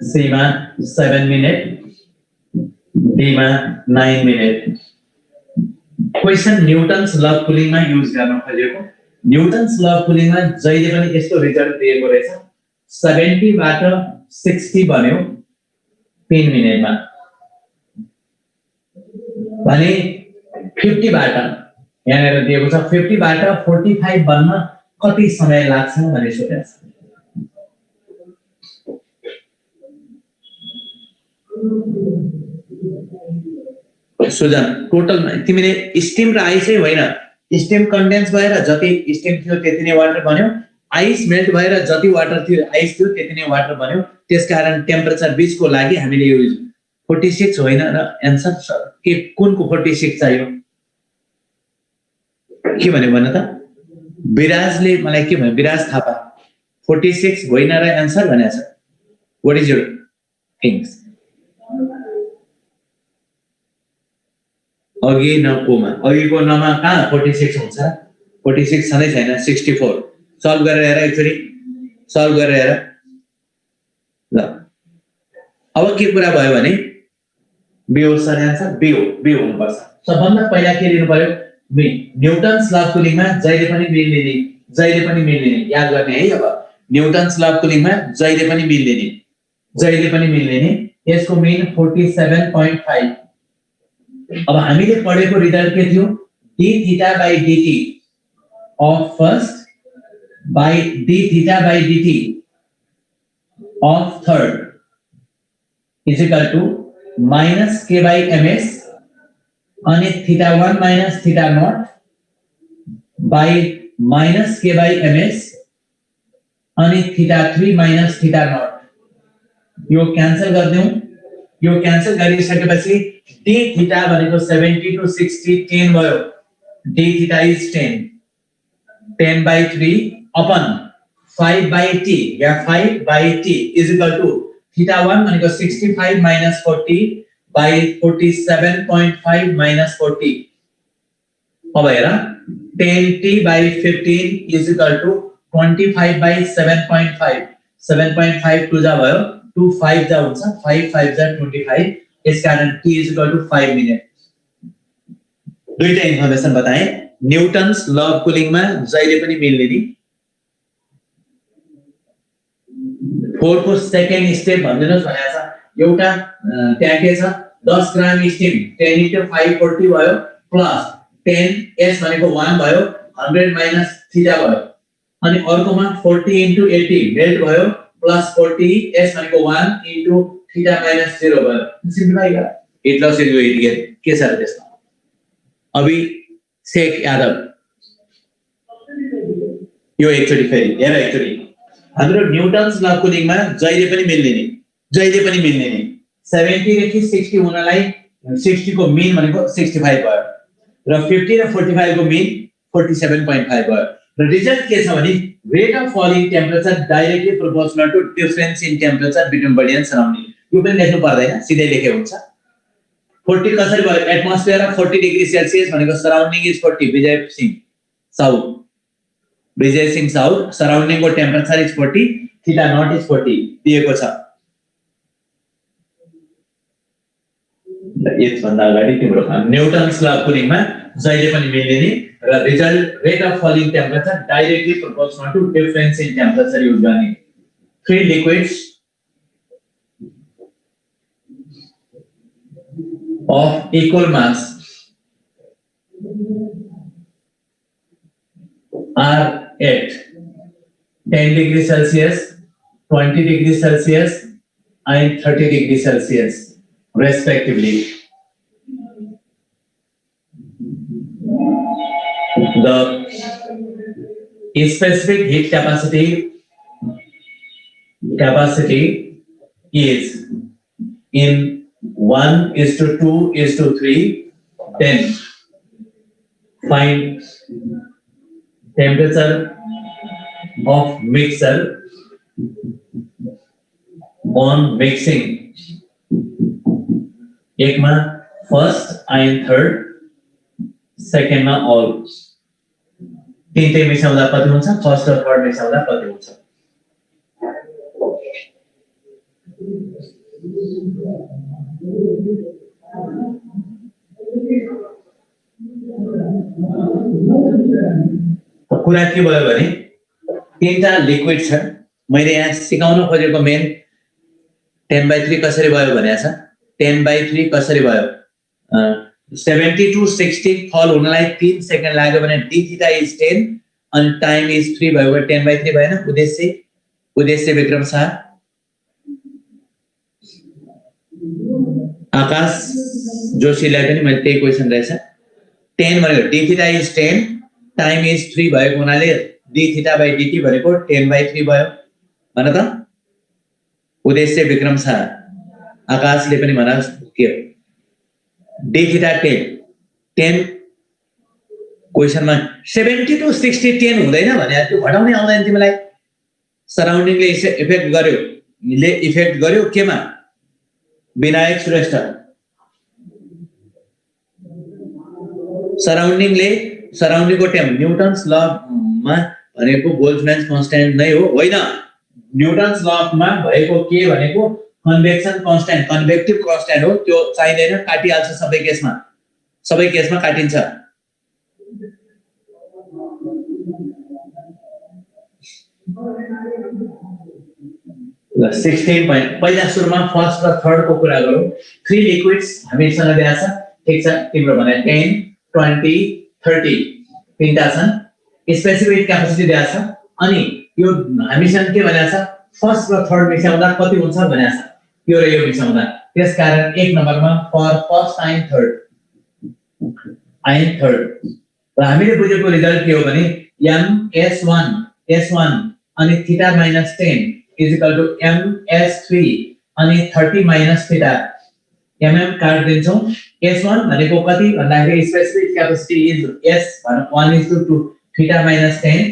C मा 7 minute, D मा 9 minute. Question Newton's law of कुलिङमा युज गर्न खोजेको। न्यूटन्स ल अफ कुलिङमा जहिले पनि यस्तो रिजल्ट दिएको रहेछ, 70 बाट 60 बन्यो 3 मिनेटमा, भने 50 बाट यहाँनिर दिएको छ 50 बाट 45 बन्न कति समय लाग्छ भने सोधेको छ। सुजन टोटल तिमीले स्टिम र आइस होइन, स्टिम कन्डेन्स भएर जति स्टिम थियो त्यति नै वाटर बन्यो, आइस मेल्ट भएर जति वाटर थियो आइस थियो त्यति नै वाटर बन्यो। त्यसकारण टेम्परेचर बीचको लागि हामीले यो 46 होइन र एन्सर के कुनको 46 चाहियो के भन्यो भन त? विराजले मलाई के भन्यो? विराज थापा 46 होइन र एन्सर भनेछ। What is your things? अघि नकोमा अघिको नमा कहाँ 46 हुन्छ? 46 छँदै छैन, 64। सल्भ गरेर हेर, एकचोटि सल्भ गरेर हेर। ल अब के कुरा भयो भने बिओ सर एन्सर बिओ हुनुपर्छ। सबभन्दा पहिला के लिनु पर्यो? न्यूटन्स ल अफ कुलिङमा जहिले पनि मिल्ने नि याद गर्ने है। अब न्यूटन्स ल अफ कुलिङमा जहिले पनि मिल्ने नि यसको मिन 47.5। अब हामीले पढेको रिजल्ट के थियो? d theta by dt of first by d theta by dt of third is equal to minus k by ms अनि theta 1 minus theta naught by minus k by ms अनि theta 3 minus theta naught. यो cancel गर्दियौ। यो cancel गरिसकेपछि d theta भनेको 70 to 60 10 भयो। d theta is 10 by 3 upon 5 by t या 5 by t is equal to theta 1 भनेको 65 minus 40 by 47.5 minus 40। अब हेर 10t by 15 is equal to 25 by 7.5। 7.5 टू जा भयो, 2 5 जा हुन्छ, 5 5 जा 25। इस कारण t is equal to 5 minute. दुईटा इन्फर्मेसन बताए। न्यूटन्स ल अफ कुलिङमा जहिले पनि मिल्ने नि 4 को सेकेन्ड स्टेप भन्दिनुस् भनेको छ। एउटा त्यहाँ के छ 10 ग्राम स्टिम 10 into 540 भयो प्लस 10 s भनेको 1 भयो 100 माइनस थीटा भयो, अनि अर्कोमा 40 into 80 मेल्ट भयो प्लस 40 s भनेको 1 into थीटा माइनस 0 भयो। सिम्प्लिफाई गर 8 प्लस 8 के छ र त्यसमा? अभी शेख यादव यो एकचोटि फेरि हेर, एकचोटि हाम्रो न्यूटन्स ल अफ कुलिङमा जहिले पनि मिल्ने नि 70 देखि 60 हुनलाई 60 को मिन भनेको 65 भयो र 50 र 45 को मिन 47.5 भयो। र रिजल्ट के छ भने rate of falling temperature directly proportional to difference in temperature between body and surrounding. यो पनि लेख्नु पर्दैन, सिधै लेखे हुन्छ। 40 कसरी भयो? एटमोस्फियर 40 डिग्री सेल्सियस भनेको surrounding is 40। Vijay Singh south surrounding को temperature is 40, theta naught is 40 दिएको छ। यस भन्दा अगाडि तिम्रो न्यूटन्स ल अफ कुलिङमा जहिले पनि मिल्ने नि र result rate of falling temperature directly proportional to difference in temperature use गर्ने। 3 liquids of equal mass are at 10 degrees Celsius, 20 degrees Celsius and 30 degrees Celsius respectively. The specific heat capacity is in 1:2:3. Then find temperature of mixer on mixing. एक में first and third, second में all. तीनटे मिसाउँदा कति हुन्छ? First र third मिसाउँदा कति हुन्छ? कुरा के भयो भने तीनटा लिक्विड छ मैले यहाँ सिकाउन खोजेको मेन 10/3 कसरी भयो भनेको छ 10/3 कसरी भयो 70 to 60 फल हुनलाई 3 सेकेन्ड लाग्यो भने d थीटा इज 10 अनि टाइम इज 3 भयो 10/3 भएन उद्देश्य विक्रम शाह आकाश जोशीलाई पनि मैले त्यही क्वेशन रहेछ 10 भनेको d theta is 10 time is 3 भएको हुनाले d थीटा बाइ dt भनेको 10/3 भयो भन त उद्देश्य विक्रम शाह आकाशले पनि भना के d थीटा 10 क्वेशनमा 70 to 60 10 हुँदैन भने त्यो घटाउनै आउँदैन तिमीलाई सराउन्डिङले इफेक्ट गर्यो केमा विनायक श्रेष्ठ सराउन्डिङको टेम न्यूटन्स ल मा भनेको बोल्ट्जम्यान कन्स्ट्यान्ट नै हो होइन न्यूटन्स ल मा भएको के भनेको कन्भेक्सन कन्स्ट्यान्ट कन्भेक्टिभ कन्स्ट्यान्ट हो त्यो चाहिँदैन काटिहाल्छ सबै केसमा काटिन्छ ल 16 point पहिला सुरुमा फर्स्ट र थर्ड को कुरा गरौँ थ्री लिक्विड्स हामीसँग दिएको छ ठीक छ तिम्रो भनाइ 10 20 30 तीनटा छन् स्पेसिफिक क्यापेसिटी दिएको छ अनि यो हामीसँग के भनेको छ फर्स्ट र थर्ड मिसाउँदा कति हुन्छ भनेको छ यो र यो मिसाउँदा त्यसकारण एक नम्बरमा फर फर्स्ट एन्ड थर्ड र हामीले बुझेको रिजल्ट के हो भने m_s1 अनि theta minus 10 is equal to m_s3 अनि 30 minus थीटा mm काट दिन्छौं s1 भनेको कति भन्दाखेरि specific capacity is s 1:2 theta minus 10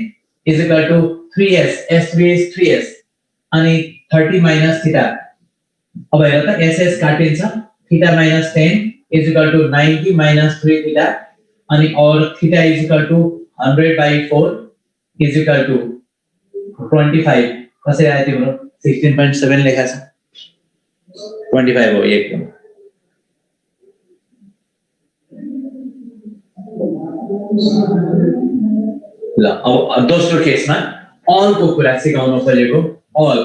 is equal to 3s s3 is 3s अनि 30 minus थीटा अब हेर त ss काटिन्छ theta minus 10 is equal to 90 minus 3 theta अनि और theta is equal to 100/4 is equal to 25 कसरी आयो तिम्रो 16.7 लेखा छ 25 हो एकदम ल अब दोस्रो केसमा अल को कुरा सिकाउन खोजेको अल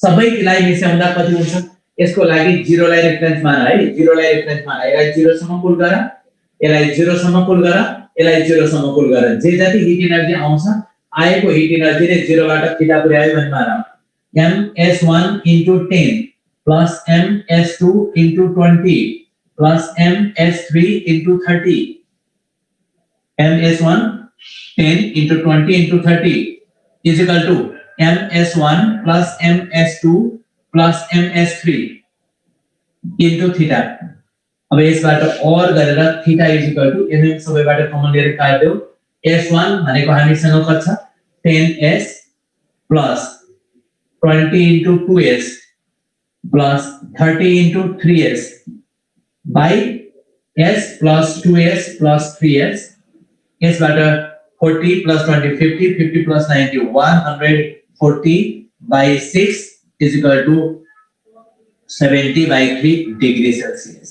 सबैलाई मिसाउँदा कति हुन्छ यसको लागि 0 लाई रेफरेन्स मान है 0 लाई रेफरेन्स मान यसलाई 0 सम्म पुल गर यसलाई 0 सम्म पुल गर यसलाई 0 सम्म पुल गर जे जति हिट एनर्जी आउँछ आएको हिट एनर्जी ले 0 बाट थीटा पुर्यायो भने मानौ ms1 into 10 plus ms2 into 20 plus ms3 into 30 ms1 10 into 20 into 30 is equal to ms1 plus ms2 plus ms3 into theta अब यसबाट और गरेर theta is equal to mm सबैबाट कमन लिएर काट देऊ s1 भनेको हामीसँग कति छ 10s plus 20 into 2s plus 30 into 3s by s plus 2s plus 3s s बाट 40 plus 20 50 50 plus 90 140 by 6 is equal to 70/3 degree Celsius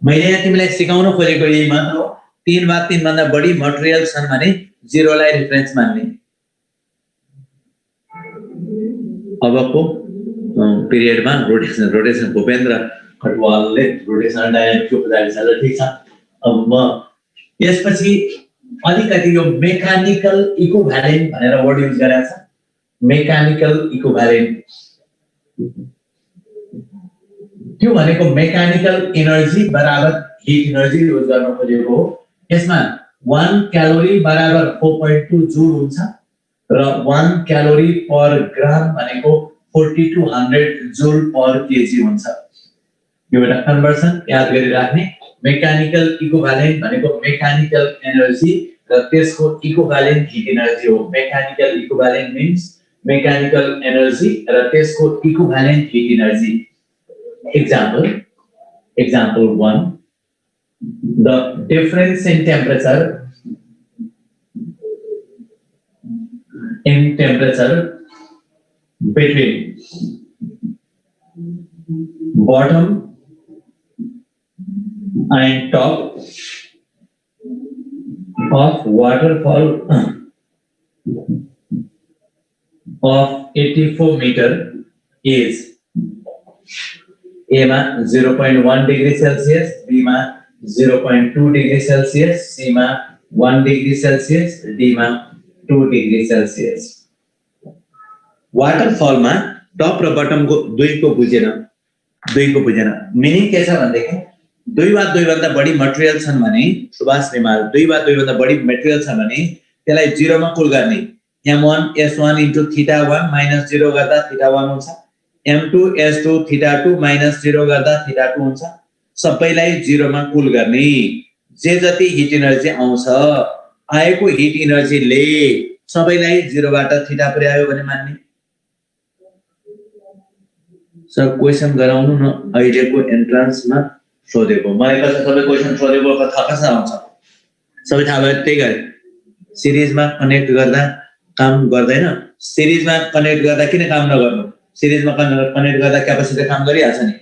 मैले यहाँ तिमीलाई सिकाउन खोजेको यही मात्र हो 3 वा 3 भन्दा बढी मटेरियल छन् भने 0 लाई रेफरेन्स मान्ने अबको पिरियडमा रोटेसन भूपेन्द्र खटवालले रोटेसन डायनामिक्सको पछाडि छ ठीक छ अब म यसपछि अलिकति यो मेकानिकल इक्विभ्यालेन्ट भनेर वर्ड युज गरेको छ मेकानिकल इक्विभ्यालेन्ट त्यो भनेको मेकानिकल एनर्जी बराबर हिट एनर्जी युज गर्न खोजेको हो यसमा 1 क्यालोरी बराबर 4.2 जूल हुन्छ र 1 क्यालोरी पर ग्राम भनेको 4200 जूल पर केजी हुन्छ यो एउटा कन्भर्सन याद गरिराख्ने मेकानिकल इक्विभ्यालेन्ट भनेको मेकानिकल एनर्जी र त्यसको इक्विभ्यालेन्ट हिट एनर्जी हो mechanical equivalent means mechanical energy र त्यसको equivalent hit energy example 1 the difference in temperature between bottom and top of waterfall of 84 meter is A मा 0.1 degree Celsius, B मा 0.2 degree Celsius, C मा 1 degree Celsius, D मा 2 degree Celsius. Waterfall मा top र bottom को दुई को बुझेन मिनिङ के छ भन्देखि दुई वा दुई भन्दा बढी मटेरियल छन् भने सुभाष रिमाल दुई वा दुई भन्दा बढी मटेरियल छ भने त्यसलाई 0 मा कुल गर्ने m1 s1 into θ1 minus 0 गर्दा θ1 हुन्छ m2 s2 θ2 minus 0 गर्दा θ2 हुन्छ सबैलाई 0 मा कुल गर्ने जे जति हिट एनर्जी आउँछ आएको हिट एनर्जीले सबैलाई 0 बाट θ पुर्यायो भने मान्ने सर क्वेशन गराउनु न अहिलेको एन्ट्रान्समा सोधेको मलाई कसै सबै क्वेशन सोधेको थाहा कसरी आउँछ सबै थाहा भयो त्यही गरे सिरिजमा कनेक्ट गर्दा काम गर्दैन सिरिजमा कनेक्ट गर्दा किन काम नगर्नु सिरिजमा कनेक्ट गर्दा क्यापेसिटर काम गरिहाल्छ नि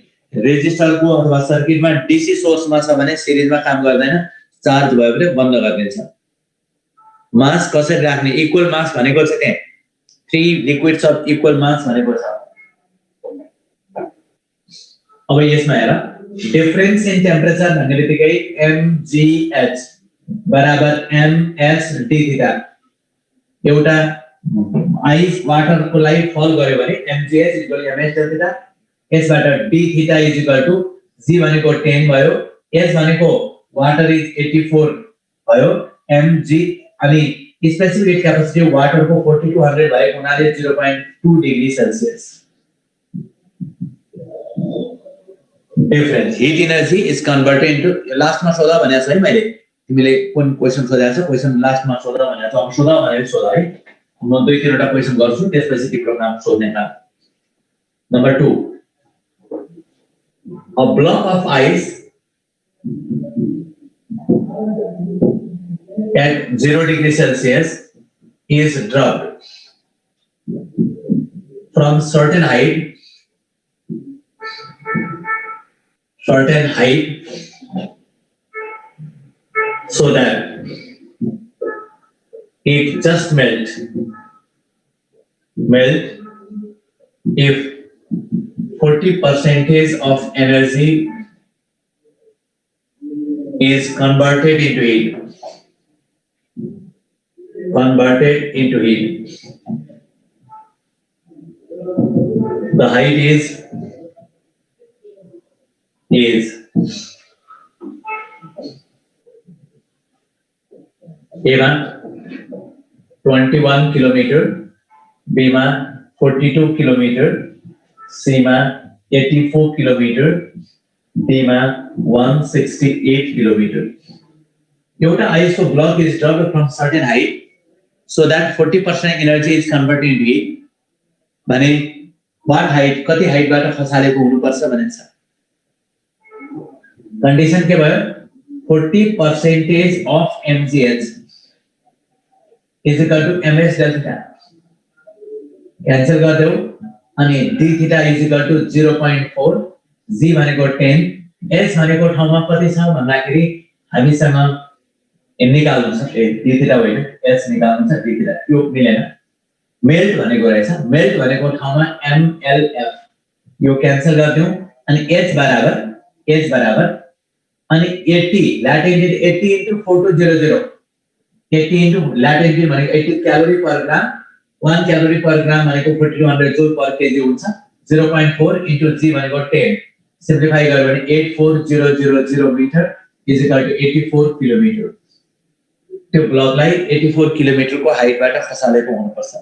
रेजिस्टरको अथवा सर्किटमा डीसी सोर्समा छ भने सिरिजमा काम गर्दैन चार्ज भयो भने बन्द गरिदिन्छ मास कसरी राख्ने इक्वल मास भनेको चाहिँ के 3 लिक्विड्स अफ इक्वल मास भनेको छ अब यसमा हेर डिफरेंस इन टेम्परेचर भन्ने बित्तिकै mgh बराबर ms d थीटा एउटा आइस वाटर को लागि फल गर्यो भने mgh ms d थीटा यसबाट d थीटा g भनेको 10 भयो s भनेको वाटर इज 84 भयो mg अनि स्पेसिफिक हिट क्यापेसिटी वाटर को 4200 भएको हुनाले 0.2 degree Celsius difference heat energy is converted into last मा सोधा भनेको छ है मैले तिमीले कुन क्वेशन सोधेको छ क्वेशन लास्ट मा सोधा भनेको छ अब सोधा भनेको सोधा है म दुई तीनवटा क्वेशन गर्छु त्यसपछि तिम्रो काम सोध्ने काम number 2 a block of ice at 0 degree Celsius is dropped from certain height so that it just melt if 40% of energy is converted into heat. The height is A मा 21 किलोमीटर B मा 42 kilometre C मा 84 kilometre D मा 168 kilometre एउटा ice को block is dropped from certain height so that 40% energy is converted into heat भने what height कति height बाट खसालेको हुनुपर्छ भनिन्छ कंडीशन के भयो 40% of mgh is equal to ms delta cancel कर दो अनि d theta is equal to 0.4 g भनेको 10 s भनेको ठाउँमा कति छ भन्दाखेरि हामीसँग निकाल्नु छ d थीटा होइन s निकाल्नु छ d थीटा यो मिलेन मेल्ट भनेको रहेछ मेल्ट भनेको ठाउँमा mlf यो क्यान्सल गर्दियौ अनि h बराबर अनि 80 ल्याटिट्युड 80 into 4200 80 into ल्याटिट्युड भनेको 80 क्यालोरी पर ग्राम 1 क्यालोरी पर ग्राम भनेको 4200 जूल पर केजी हुन्छ 0.4 into g भनेको 10 सिम्प्लिफाई गर्यो भने 84000 metre is equal to 84 kilometre त्यो ब्लकलाई 84 किलोमिटर को हाइट बाट खसालेको हुनुपर्छ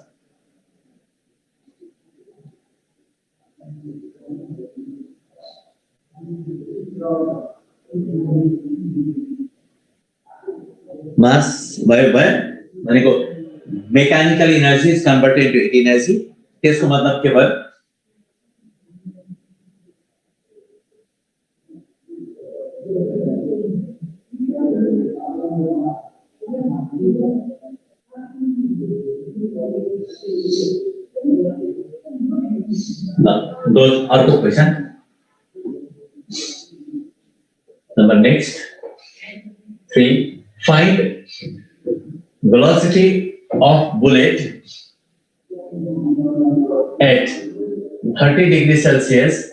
मास भयो भनेको mechanical energy is converted into heat energy त्यसको मतलब के भयो अर्को question Number next 3, find velocity of bullet at 30 degrees Celsius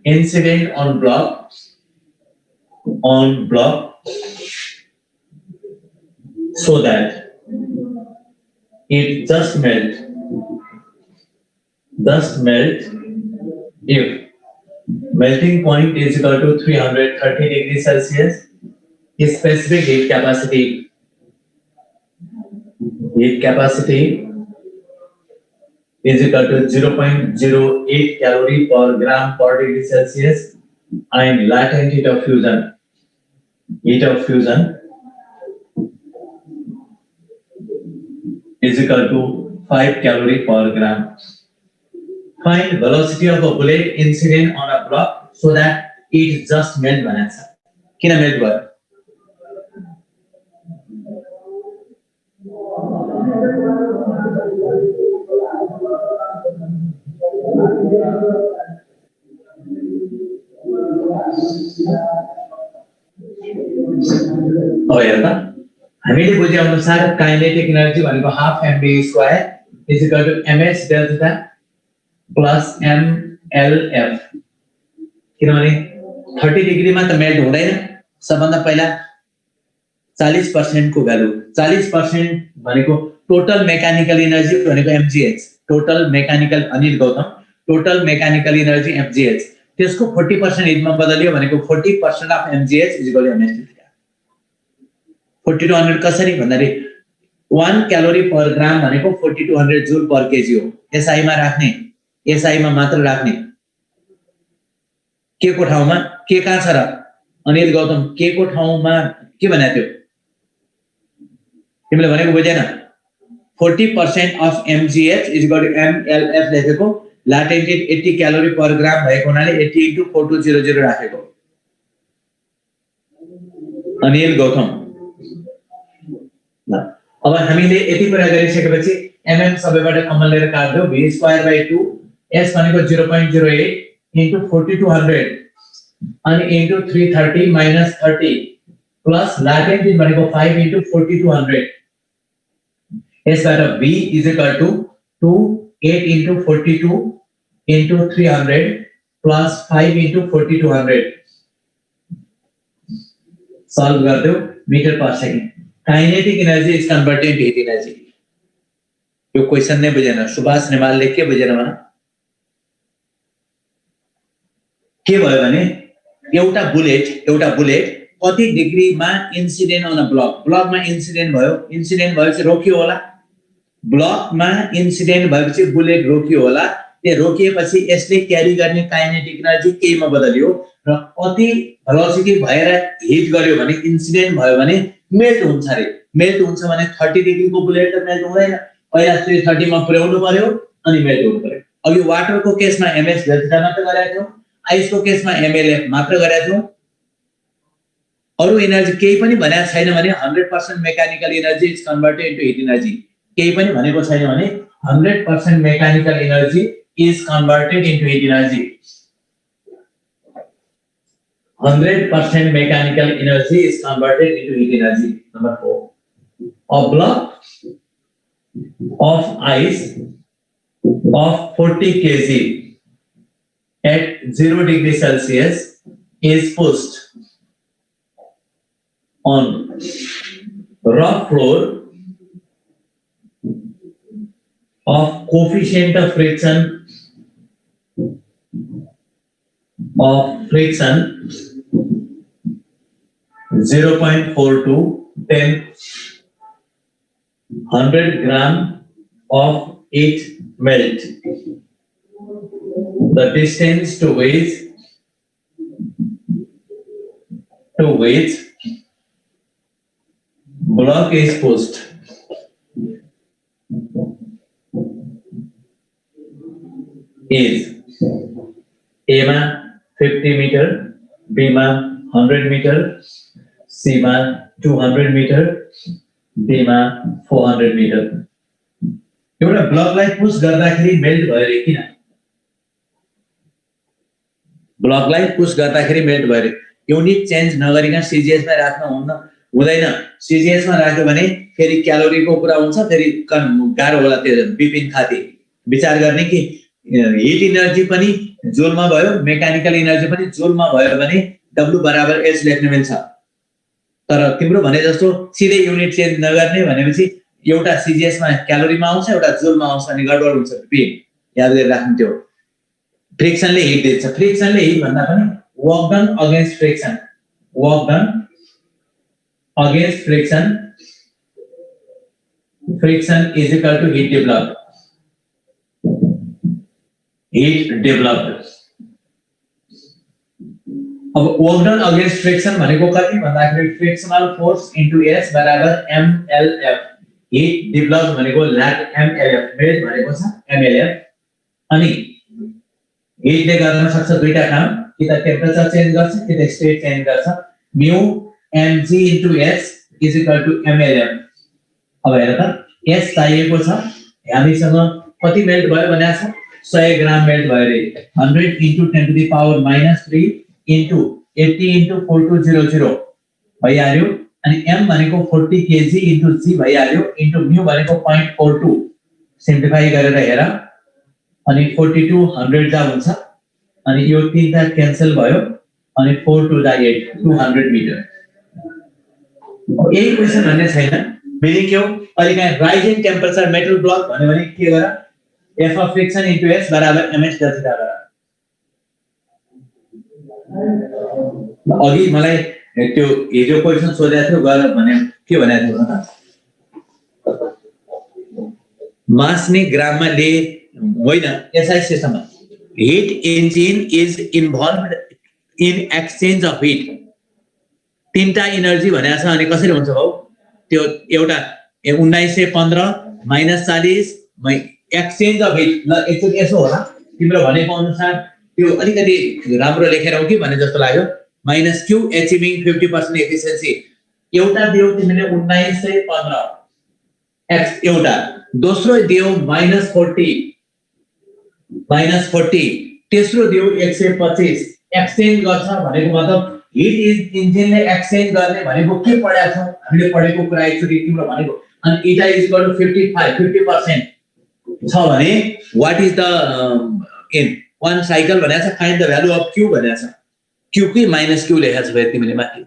incident on block so that it just melt if melting point is equal to 330 degrees Celsius, specific heat capacity is equal to 0.08 calorie per gram per degree Celsius, and latent heat of fusion is equal to 5 calorie per gram. Find velocity of a bullet incident on a block so that it just melt बनान्छ. किन melt भयो? अब हेर त हामीले बुझे अनुसार kinetic energy भनेको half mv square is equal to ms del theta plus mlf. किनभने 30 डिग्री मा त मेल्ट हुँदैन. सबभन्दा पहिला 40% को भ्यालु 40% भनेको टोटल मेकानिकल एनर्जी भनेको mgh. Total mechanical Anil Gautam total mechanical energy mgh त्यसको 40% हिटमा बदलियो भनेको 40% of mgh is equal to ms theta. 40 to 100 कसरी भन्दाखेरि 1 क्यालोरी पर ग्राम भनेको 40 to 100 जूल पर केजी हो. एसआई मा राख्ने एसआई मा मात्र राख्ने के को ठाउँमा के कहाँ छ र अनिल गौतम के को ठाउँमा के भनेको थियो तिमीले भनेको बुझेन. 40% of mgh is equal to mlf लेखेको latent heat 80 calorie per gram भएको हुनाले 80 * 4200 राखेको. अनिल गौतम अब हामीले यति कुरा गरिसकेपछि mm सबैबाट कमन लिएर काट्दियौ v²/2 s भनेको 0.08 into 40 to 100 अनि into 330 minus 30 plus latent heat भनेको 5 into 40 to 100 यसबाट v is equal to 8 into 42 into 300 plus 5 into 40 to 100 solve गर्दियौ metre per second. Kinetic energy is converted into heat energy. यो question नै बुझेन सुभाष नेमालले के बुझेन भन. के भयो भने एउटा बुलेट कति डिग्रीमा इन्सिडेन्ट अन अ ब्लकमा इन्सिडेन्ट भएपछि रोकियो होला. ब्लकमा इन्सिडेन्ट भएपछि बुलेट रोकियो होला. त्यो रोकिएपछि यसले क्यारी गर्ने काइनेटिक एनर्जी केमा बदलियो र कति भेलोसिटी भएर हिट गर्यो भने इन्सिडेन्ट भयो भने मेल्ट हुन्छ रे. मेल्ट हुन्छ भने 30 डिग्री को बुलेट त मेल्ट हुँदैन. पहिला 330 मा पुर्याउनु पर्यो अनि मेल्ट हुनु पर्यो. अघि वाटरको केसमा ms डेल थीटा मात्र गरेका थियौ. आइसको केसमा mlf मात्र गरेका थियौ. अरु एनर्जी केही पनि भनेको छैन भने 100% mechanical energy is converted into heat energy. केही पनि भनेको छैन भने 100% mechanical energy is converted into heat energy. 100% mechanical energy is converted into heat energy. Number 4. A block of ice of 40 kg at 0 degree Celsius is pushed on rough floor of coefficient of friction 0.42 10 100 gram of it melt. The distance to which block is pushed is A मा 50 meter, B मा 100 meter, C मा 200 meter, D मा 400 meter. एउटा ब्लकलाई push गर्दाखेरि melt भयो रे किन? ब्लकलाई push गर्दाखेरि मेल्ट भयो। युनिट चेन्ज नगरिकन सीजीएस मा राख्न हुँदैन। सीजीएस मा राख्यो भने फेरि क्यालोरीको कुरा हुन्छ, फेरि गाह्रो होला त्यो विपिन खाती विचार गर्ने कि हिट इनर्जी पनि जुलमा भयो, मेकानिकल इनर्जी पनि जुलमा भयो भने W बराबर H लेख्न मिल्छ। तर तिम्रो भने जस्तो सिधै युनिट चेन्ज नगर्ने भनेपछि एउटा सीजीएस मा क्यालोरीमा आउँछ, एउटा जुलमा आउँछ अनि गडबड हुन्छ। विपिन याद गरेर राख्नु। त्यो फ्रिक्सनले हिट दिन्छ। फ्रिक्सनले हिट भन्दा पनि work done against friction, work done against friction, friction is equal to heat developed, heat developed. अब वर्क डन अगेन्स्ट फ्रिक्सन भनेको कति भन्दाखेरि फ्रिक्सनल फोर्स इन्टु एस बराबर एमएलएफ। हिट डेभलप्ड भनेको ल्याट एमएलएफ, मेल्ट भनेको छ एमएलएफ। अनि हिटले गर्न सक्छ दुईटा काम, कि त टेम्परेचर चेन्ज गर्छ कि त स्टेट चेन्ज गर्छ। Mu MG into s is equal to MLF. अब हेर त एस चाहिएको छ, हामीसँग कति मेल्ट भयो भनेको छ 100 ग्राम मेल्ट भयो रे। 100 into 10 to the power -3 into 80 into 4200 भइहाल्यो। अनि एम भनेको 40 केजी इन्टु जी भइहाल्यो, इन्टु म्यू भनेको 0.42। सिम्प्लिफाई गरेर हेर, अनि 42 100 जा हुन्छ, अनि यो तीनटा क्यान्सल भयो, अनि 4 2 जा 8 200 मिटर। यही क्वेशन भन्ने छैन। मिनिङ के हो, अहिले कहाँ राइजिङ टेम्परेचर मेटल ब्लक भन्यो भने के गर, F of friction into s बराबर एमएस डेल्टा गर। अघि मलाई त्यो हिजो क्वेशन सोधेको थियो गर भने के भनेको थियो त, मास नि ग्राममा ले होइन एसआई सिस्टममा। Heat engine is involved in exchange of heat. तीनटा इनर्जी भनेको छ, अनि कसरी हुन्छ भाउ त्यो एउटा 1915 -40 एक्सचेन्ज अफ हिट। ल एकचोटि यसो होला तिम्रो भनेको अनुसार त्यो अलिकति राम्रो लेखेर हो कि भने जस्तो लाग्यो। -Q achieving 50% efficiency. एउटा दियो तिमीले 1915 एक्स, एउटा दोस्रो दियो -40, तेस्रो दियो 125। एक्सचेन्ज गर्छ भनेको मतलब हिट इन्जिनले एक्सचेन्ज गर्ने भनेको के पढाएको छौ हामीले पढेको कुरा एकचोटि तिम्रो भनेको। अनि इटा इज इक्वल टु 50% छ भने what is the in one cycle भनेको छ, find the value of Q भनेको छ। क्यू कि -Q लेखेको छ फेरि तिमीले माथि।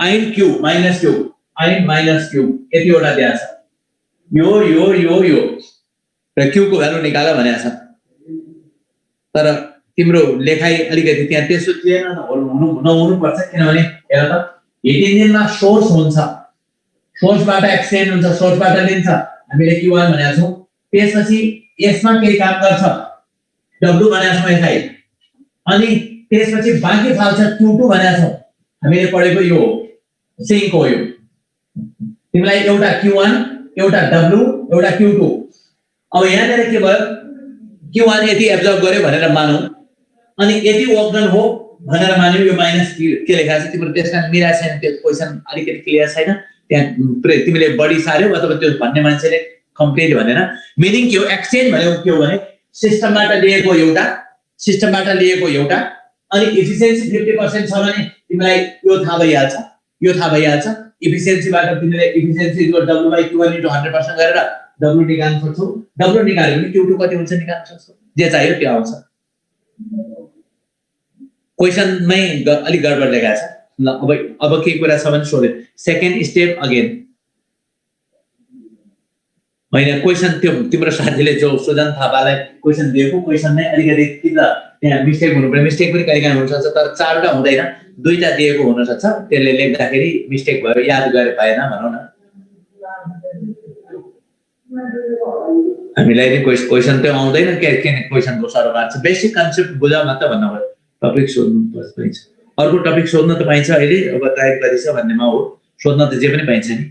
आइन क्यू माइनस क्यू यतिवटा दिएको छ। यो र क्यू को भ्यालु निकाल भनेको छ। तर तिम्रो लेखाइ अलिकति त्यहाँ त्यसो थिएन, नहुनु पर्छ। किनभने हेर त हिट इन्जिनमा सोर्स हुन्छ, सोर्सबाट एक्सचेन्ज हुन्छ, सोर्सबाट लिन्छ, हामीले Q1 भनेको छौं। त्यसपछि यसमा केही काम गर्छ W भनेको छौं यसलाई, अनि त्यसपछि बाँकी फाल्छ Q2 भनेको छौं हामीले पढेको यो सिंक हो। यो तिमीलाई एउटा Q1 एउटा W एउटा Q2। अब यहाँनिर के भयो, Q1 यति एब्जर्ब गर्यो भनेर मानौ, अनि यति वर्क डन हो भनेर मान्यो। यो माइनस के लेखाएको छ तिम्रो त्यसमा मिरा छैन, त्यो क्वेशन अलिकति क्लियर छैन त्यहाँ। तिमीले बढी सार्यो अथवा त्यो भन्ने मान्छेले कम्प्लिट भनेर। मिनिङ के हो, एक्सचेन्ज भनेको के हो भने सिस्टमबाट लिएको एउटा, अनि इफिसिएन्सी 50% छ भने तिमीलाई यो थाहा भइहाल्छ। इफिसिएन्सीबाट तिमीले इफिसिएन्सी W/Q1 * 100% गरेर W निकाल्न सक्छौ। W निकाल्यो भने Q2 कति हुन्छ निकाल्न सक्छौ, जे चाहियो त्यो आउँछ। क्वेशनमै अलि गडबड लेखेको छ। ल अब के कुरा छ भने सोधे। सेकेन्ड स्टेप अगेन होइन, क्वेशन त्यो तिम्रो साथीले जो सुजन थापालाई क्वेशन दिएको क्वेशन नै अलिकति त्यहाँ मिस्टेक हुनुपर्छ। मिस्टेक पनि कहिलेकाहीँ हुन सक्छ, तर 4वटा हुँदैन, 2टा दिएको हुन सक्छ। त्यसले लेख्दाखेरि मिस्टेक भयो, याद गरे भएन भनौँ न। हामीलाई नि क्वेशन त आउँदैन के क्वेशनको सरो मार्छ। बेसिक कन्सेप्ट बुझाउ मात्र भन्नु पर्छ। टपिक सोध्नु पाइन्छ, अर्को टपिक सोध्न त पाइन्छ अहिले, अब टाइप गरिछ भन्नेमा हो। सोध्न त जे पनि पाइन्छ नि।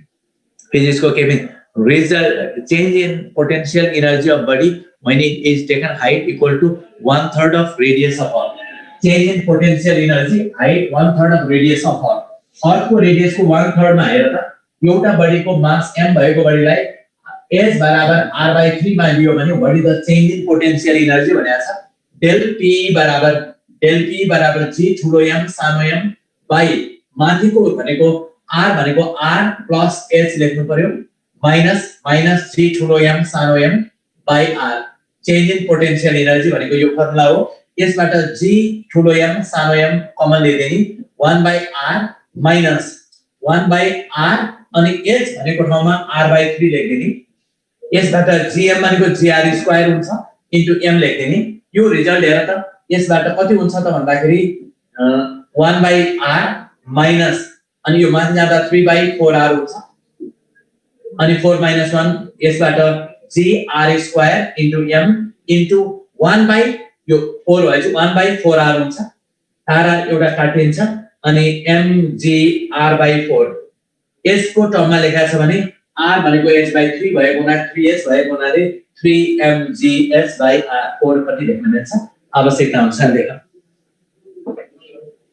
फिजिक्सको के पनि result change in potential energy of body when it is taken height equal to 1/3 of radius of Earth. Change in potential energy height 1/3 of radius of Earth. Earth को radius को 1/3 मा हेर त, एउटा बडी को मास m भएको बडीलाई s बराबर r/3 मा लियो भने what is the change in potential energy भनेको छ। del p बराबर del p बराबर g ठुलो m सानो m by माथिको भनेको r भनेको r plus h लेख्नु पर्यो minus g ठुलो m सानो m by r change in potential energy भनेको यो फर्मुला हो यसबाट g ठुलो m सानो m कमन लिँदै नि 1 by r minus 1 by r अनि h भनेको ठाउँमा r by 3 लेख्दै नि यसबाट gm भनेको gr स्क्वायर हुन्छ इन्टु m लेख्दै नि यो रिजल्ट हेर त यसबाट कति हुन्छ त भन्दाखेरि 1 by r minus अनि यो माथि जाँदा 3 by 4r हुन्छ अनि 4 minus 1 यसबाट gr square into m into 1 by यो 4 भएपछि 1 by 4r हुन्छ r एउटा काटिन्छ अनि mgr by 4 यसको टर्ममा लेखा छ भने r भनेको h by 3 भएको हुनाले 3s भएको हुनाले 3mgs by r 4 कति लेख्न छ आवश्यकता अनुसार लेख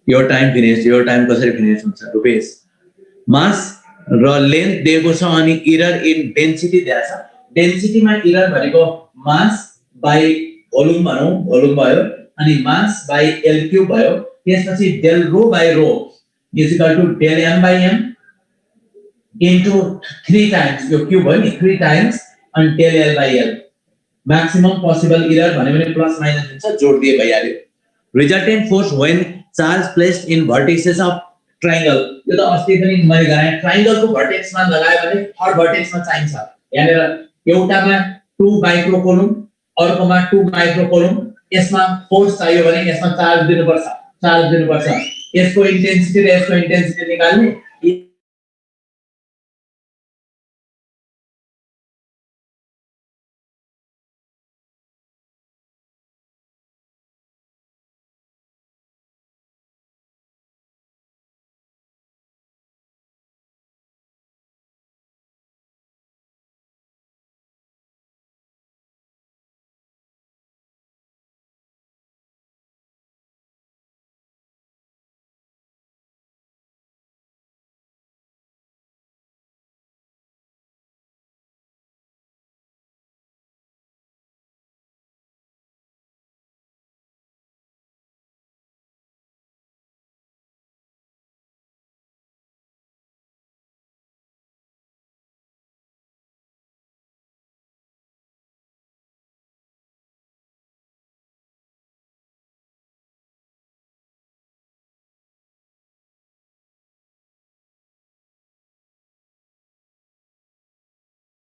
यो टाइम कसरी फिनिश हुन्छ रुपेश मास र लेन्थ दिएको छ अनि एरर इन डेन्सिटी दिएको छ डेन्सिटीमा एरर भनेको मास बाइ भोल्युम भनौं भोल्युम भयो अनि मास बाइ l क्यूब भयो त्यसपछि del rho by rho is equal to del m by m into 3 times यो क्यूब भयो नि 3 times and del l by l maximum possible error भने पनि प्लस माइनस हुन्छ जोड दिए भइहाल्यो resultant force when charge placed in vertices of triangle यो त अस्ति पनि मैले गराए ट्रायंगल को भर्टेक्स मा लगायो भने थर्ड भर्टेक्स मा चाहिन्छ यहाँनेर एउटामा 2 माइक्रो कोलुम अर्कोमा 2 माइक्रो कोलुम यसमा फोर्स चाहियो भने यसमा चार्ज दिनुपर्छ यसको इन्टेन्सिटी र यसको इन्टेन्सिटी निकाल्ने